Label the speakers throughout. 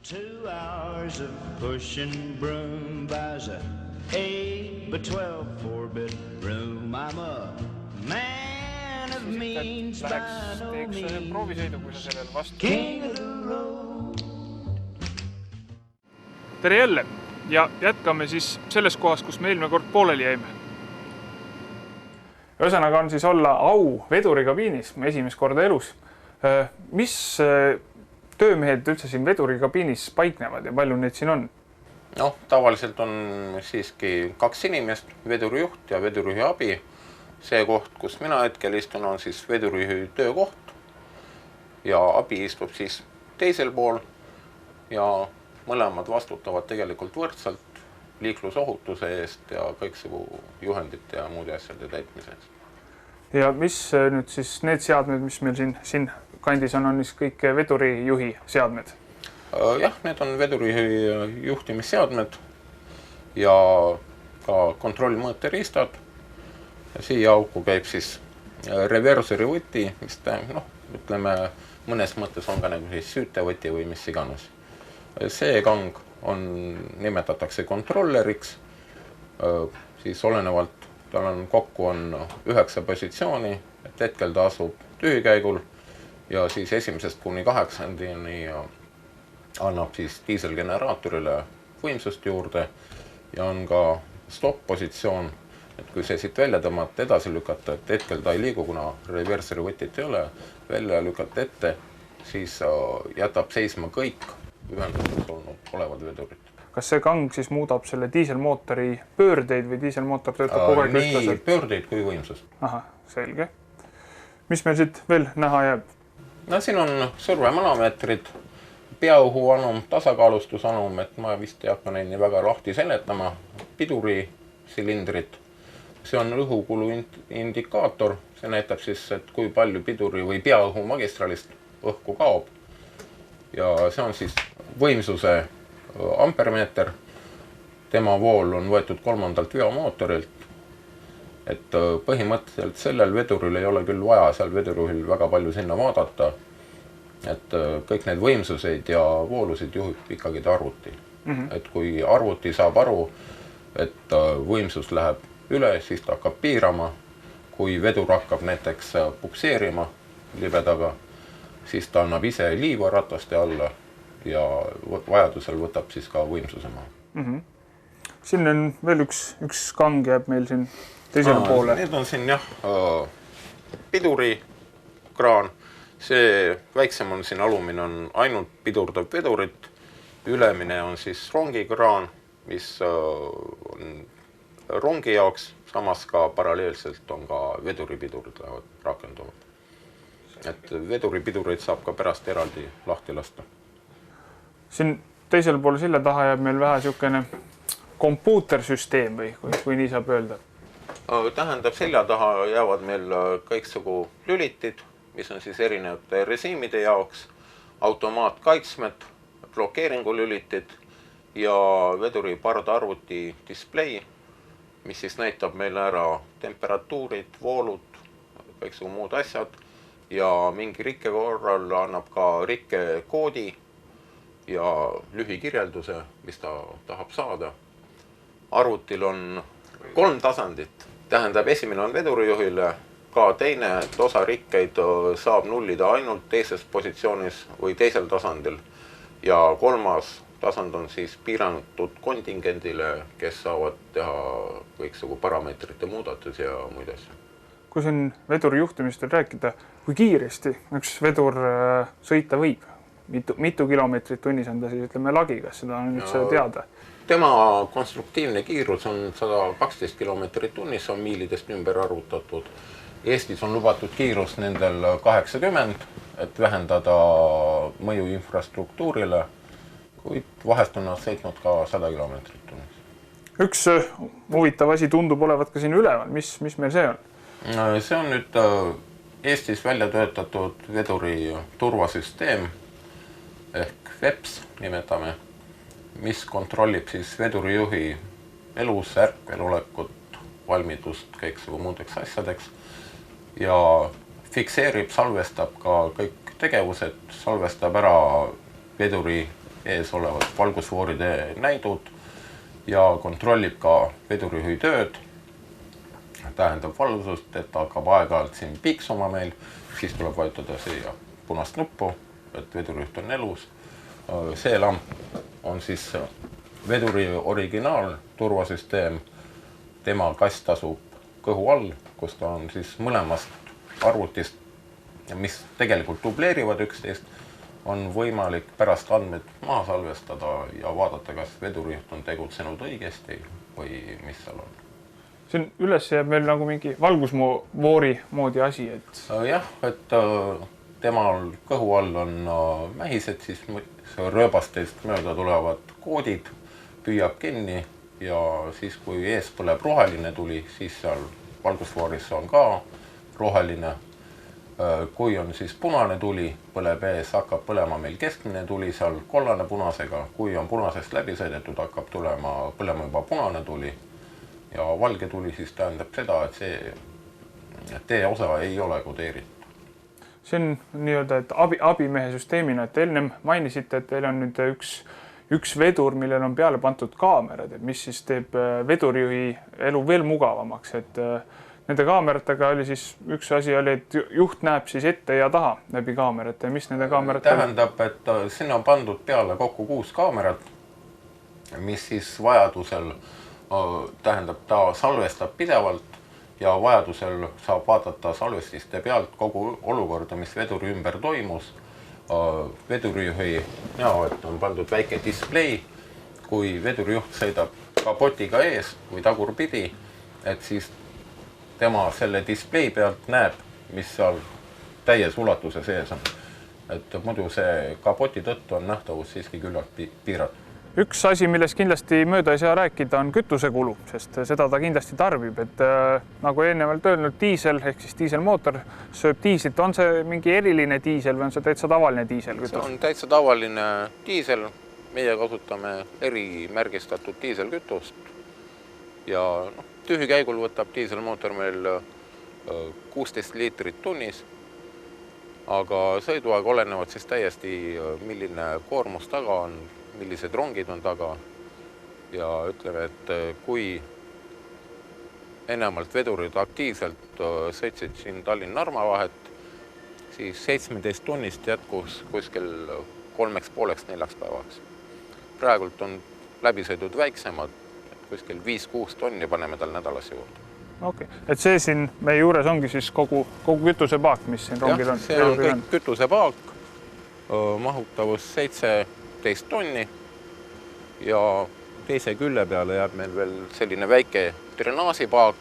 Speaker 1: 2 hours of pushing broom buys a 8 by 12 4-bedroom. I'm a man of means by no means.
Speaker 2: Proovisõidu, kui sa sellel vastu.
Speaker 1: King of the road.
Speaker 2: Tere jälle ja jätkame siis selles kohas, kus me eelmine kord pooleli jäime. Ühesõnaga on siis olla au vedurikabiinis esimest korda elus. Mis töömehed üldse siin vedurikabiinis paiknevad ja palju neid siin on?
Speaker 3: No, tavaliselt on siiski 2 inimest, vedurijuht ja vedurijuhi abi. See koht, kus mina hetkel istun, on siis vedurijuhi töökoht ja abi istub siis teisel pool ja mõlemad vastutavad tegelikult võrdselt liiklusohutuse eest ja kõiksugu juhendite ja muude asjade täitmiseks.
Speaker 2: Ja mis nüüd siis need seadmed, mis meil siin kandis on siis kõik vedurijuhi seadmed?
Speaker 3: Jah, need on vedurijuhi juhtimisseadmed ja ka kontrollmõõteriistad. Siia auku käib siis reversori võti, mis ütleme, mõnes mõttes on ka nagu siis süütevõti või mis iganes. See kang nimetatakse kontrolleriks, siis olenevalt tal on kokku 9 positsiooni, et hetkel ta asub tühikäigul ja siis 1. kuni 8. annab siis diiselgeneraatorile võimsust juurde ja on ka stop-positsioon, et kui see siit välja tõmmata, edasi lükata, et hetkel ta ei liigu, kuna reversori võtit ei ole, välja lükata ette, siis jätab seisma kõik ühenduses olevad vedurid.
Speaker 2: Kas see kang siis muudab selle diiselmootori pöördeid või diiselmootor töötab kogu aeg ühtlaselt?
Speaker 3: Nii pöördeid kui võimsust.
Speaker 2: Aha, selge. Mis meil siit veel näha jääb?
Speaker 3: No siin on survemanomeetrid, peaõhu anum, tasakaalustus anum, et ma vist ei hakka neid nii väga lahti seletama, piduri silindrid. See on õhukulu indikaator, see näitab siis, et kui palju piduri või peaõhu magistralist õhku kaob. Ja see on siis võimsuse ampermeeter, tema vool on võetud 3. veomootorilt, et põhimõtteliselt sellel veduril ei ole küll vaja seal vedurijuhil väga palju sinna vaadata, et kõik need võimsuseid ja voolusid juhib ikkagi arvuti. Et kui arvuti saab aru, et võimsus läheb üle, siis ta hakkab piirama, kui vedur hakkab näiteks pukseerima libedaga, siis ta annab ise liiva rataste alla ja vajadusel võtab siis ka võimsuse maha.
Speaker 2: Siin on veel üks kang jääb meil siin teisele poole.
Speaker 3: Need on siin jah, pidurikraan. See väiksem on siin alumine on ainult pidurdav vedurit. Ülemine on siis rongikraan, mis on rongi jaoks, samas ka paralleelselt on ka veduripidurid rakenduvad. Et veduripidureid saab ka pärast eraldi lahti lasta.
Speaker 2: Siin teisel pool sille taha jääb meil vähe siukene kompuutersüsteem või kui nii saab öelda?
Speaker 3: Tähendab, selja taha jäävad meil kõiksugu lülitid, mis on siis erinevate režiimide jaoks, automaatkaitsmed, blokeeringulülitid ja veduri pardaarvuti display, mis siis näitab meile ära temperatuurid, voolud, kõiksugu muud asjad ja mingi rikke korral annab ka rikkekoodi ja lühikirjelduse, mis ta tahab saada. Arvutil on 3 tasandit. Tähendab, esimene on vedurijuhile, ka teine, et osa rikkeid saab nullida ainult teises positsioonis või teisel tasandil. Ja 3. tasand on siis piiratud kontingendile, kes saavad teha kõiksugu parameetrite muudatusi ja muid asju.
Speaker 2: Kui siin veduri juhtimistel rääkida, kui kiiresti üks vedur sõita võib? Mitu kilomeetrit tunnis on ta siis, ütleme, lagi, kas seda on üldse teada?
Speaker 3: Tema konstruktiivne kiirus on 112 kilomeetrit tunnis, on miilidest ümber arvutatud. Eestis on lubatud kiirus nendel 80, et vähendada mõju infrastruktuurile, kuid vahest on nad sõitnud ka 100 kilomeetrit tunnis.
Speaker 2: Üks huvitav asi tundub olevat ka siin üleval. Mis meil see on?
Speaker 3: See on nüüd Eestis välja töötatud veduri turvasüsteem, ehk VEPS nimetame, mis kontrollib siis vedurijuhi elus, ärkvelolekut, valmidust kõiksugu muudeks asjadeks ja fikseerib, salvestab ka kõik tegevused, salvestab ära veduri ees olevad valgusfooride näidud ja kontrollib ka vedurijuhi tööd. Tähendab valgusust, et hakkab aeg-ajalt siin piiksuma meil, siis tuleb vajutada siia punast nuppu, et vedurijuht on elus. See lamp on siis veduri originaal turvasüsteem, tema kast asub kõhu all, kus ta on siis mõlemast arvutist, mis tegelikult dubleerivad üksteist, on võimalik pärast andmed maha salvestada ja vaadata, kas vedurijuht on tegutsenud õigesti või mis seal on.
Speaker 2: Siin üles jääb meil nagu mingi valgusvoori moodi asi, et...
Speaker 3: Jah, et temal kõhu all on mähised, siis rööbastest mööda tulevad koodid, püüab kinni ja siis, kui ees põleb roheline tuli, siis seal valgusfooris on ka roheline. Kui on siis punane tuli, põleb ees, hakkab põlema meil keskmine tuli seal kollane punasega. Kui on punasest läbi sõidetud, hakkab põlema juba punane tuli ja valge tuli siis tähendab seda, et see teeosa ei ole kodeeritud.
Speaker 2: See on nii-öelda, et abimehe süsteemina, et ennem mainisite, et teil on nüüd üks vedur, millel on peale pantud kaamerad, mis siis teeb vedurijuhi elu veel mugavamaks, et nende kaameratega oli siis üks asi oli, et juht näeb siis ette ja taha läbi kaamerate. Mis nende kaamerate?
Speaker 3: Tähendab, et sinna on pandud peale kokku 6 kaamerat, mis siis vajadusel tähendab, ta salvestab pidevalt ja vajadusel saab vaadata salvestiste pealt kogu olukorda, mis veduri ümber toimus. Vedurijuhi näo, et on pandud väike display, kui vedurijuht sõidab kapotiga ees või tagurpidi, et siis tema selle display pealt näeb, mis seal täies ulatuse sees on. Et muidu see kapoti tõttu on nähtavus siiski küllalt piiratud.
Speaker 2: Üks asi, millest kindlasti mööda ei saa rääkida, on kütusekulu, sest seda ta kindlasti tarbib. Et nagu eelnevalt öelnud, diisel ehk siis diiselmootor sööb diislit. On see mingi eriline diisel või on see täitsa tavaline diiselkütus?
Speaker 3: See on täitsa tavaline diisel. Meie kasutame erimärgistatud diiselkütust ja tühikäigul võtab diiselmootor meil 16 liitrit tunnis, aga sõiduaeg olenevad siis täiesti, milline koormus taga on, millised rongid on taga ja ütleme, et kui enamalt vedurid aktiivselt sõitsid siin Tallinn-Narva vahet, siis 17 tunnist jätkus kuskil 3,5–4 päevaks. Praegult on läbisõidud väiksemad, kuskil 5-6 tonni paneme tal nädalas juurde.
Speaker 2: Okay. Et see siin meie juures ongi siis kogu kütusepaak, mis siin rongil on?
Speaker 3: See on kõik kütusepaak, mahutavus 17 tonni ja teise külle peale jääb meil veel selline väike drenaasipaak,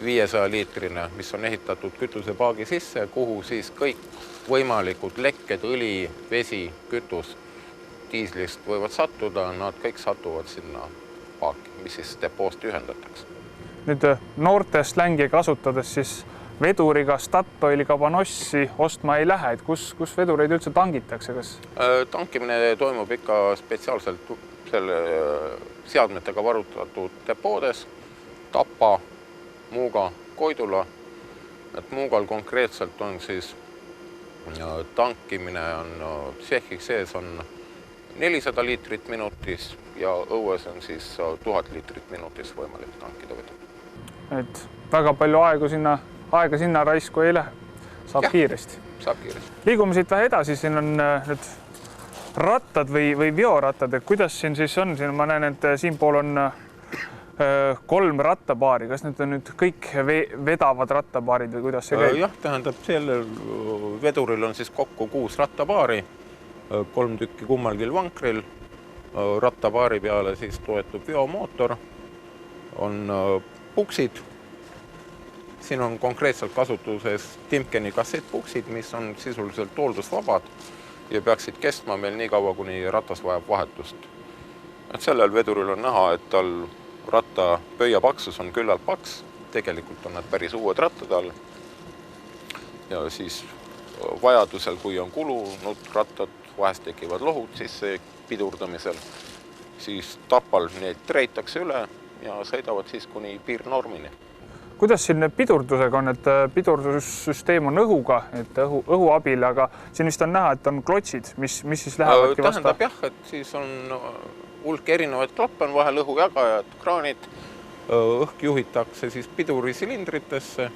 Speaker 3: 500 liitrine, mis on ehitatud kütusepaagi sisse, kuhu siis kõik võimalikud lekked, õli, vesi, kütus diislist võivad sattuda, nad kõik satuvad sinna paaki, mis siis depoost ühendatakse.
Speaker 2: Nüüd noorte slängi kasutades siis veduriga Statoili Cabanossi ostma ei lähe, et kus vedureid üldse tangitakse?
Speaker 3: Tankimine toimub ikka spetsiaalselt selle seadmetega varutatud depoodes, Tapa, Muuga, Koidula. Et Muugal konkreetselt on siis tankimine on tsehhik sees on 400 liitrit minutis ja õues on siis 1000 liitrit minutis võimalik tankida vedu.
Speaker 2: Et väga palju aega sinna raisku ei lähe. Saab kiiresti. Liigume siit vähe edasi, siin on nüüd rattad või veorattad, et kuidas siin siis on? Siin ma näen, et siin pool on 3 rattapaari. Kas need on nüüd kõik vedavad rattapaarid või kuidas see käib?
Speaker 3: Jah, tähendab, sellel veduril on siis kokku 6 rattapaari, 3 tükki kummalgil vankril. Rattapaari peale siis toetub veomootor, on puksid. Siin on konkreetselt kasutuses Timkeni kassettpuksid, mis on sisuliselt hooldusvabad ja peaksid kestma meil nii kaua, kuni ratas vajab vahetust. Et sellel veduril on näha, et tal ratta pöiapaksus on küllalt paks, tegelikult on nad päris uued rattad all. Ja siis vajadusel, kui on kulunud rattad, vahest tekivad lohud siis pidurdamisel, siis Tapal neid treitakse üle ja sõidavad siis kuni piirnormini.
Speaker 2: kuidas siin pidurdusega on, et pidurdussüsteem on õhuga, et õhu abil, aga siin vist on näha, et on klotsid, mis siis lähevadki vasta?
Speaker 3: Tähendab jah, et siis on hulk erinevaid klappe, on vahel õhujagajad, kraanid, õhk juhitakse siis pidurisilindritesse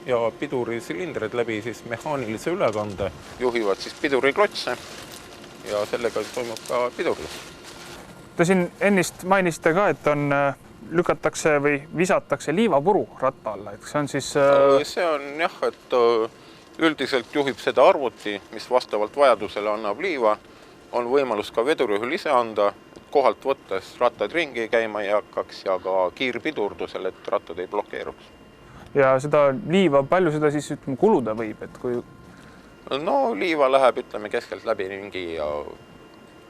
Speaker 3: ja pidurisilindrid läbi siis mehaanilise ülekande juhivad siis piduriklotse ja sellega toimub ka pidurdus.
Speaker 2: Te siin ennist mainisite ka, et on lükatakse või visatakse liivapuru ratta alla, et see on siis...
Speaker 3: See on jah, et üldiselt juhib seda arvuti, mis vastavalt vajadusele annab liiva. On võimalus ka vedurijuhil ise anda, kohalt võttes rattad ringi käima ei hakkaks ja ka kiirpidurdusel, et rattad ei blokeeruks.
Speaker 2: Ja seda liiva, palju seda siis kuluda võib, et kui...
Speaker 3: No liiva läheb, ütleme, keskelt läbi ringi ja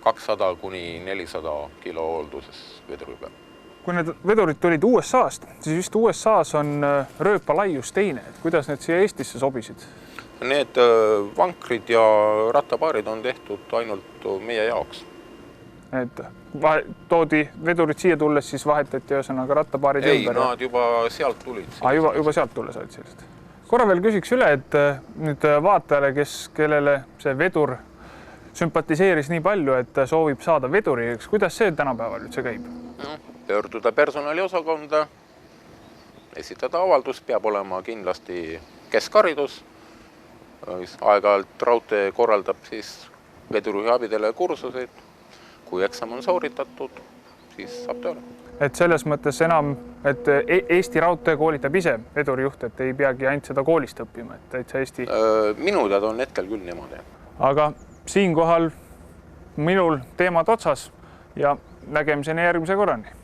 Speaker 3: 200 kuni 400 kilo hoolduses veduri peal.
Speaker 2: Kui need vedurid tulid USA-st, siis vist USA-s on rööpa laius teine. Et kuidas need siia Eestisse sobisid?
Speaker 3: Need vankrid ja rattapaarid on tehtud ainult meie jaoks.
Speaker 2: Et toodi vedurid siia tulles, siis vahetati ühesõnaga rattapaarid ümber?
Speaker 3: Ei, nad juba sealt tulid.
Speaker 2: Juba sealt tulles olid sellest. Korra veel küsiks üle, et nüüd vaatajale, kellele see vedur sümpatiseeris nii palju, et soovib saada veduriks. Kuidas see tänapäeval üldse käib?
Speaker 3: Pöörduda personaliosakonda, esitada avaldus, peab olema kindlasti keskharidus. Aeg-ajalt raudtee korraldab siis vedurijuhi abidele kursuseid. Kui eksam on sooritatud, siis saab tööle. Et
Speaker 2: selles mõttes enam, et Eesti raudtee koolitab ise vedurijuht, et ei peagi ainult seda koolist õppima, et täitsa Eesti... Minu teada on hetkel küll niimoodi. Aga siinkohal minul teemad otsas ja nägemiseni järgmise korrani.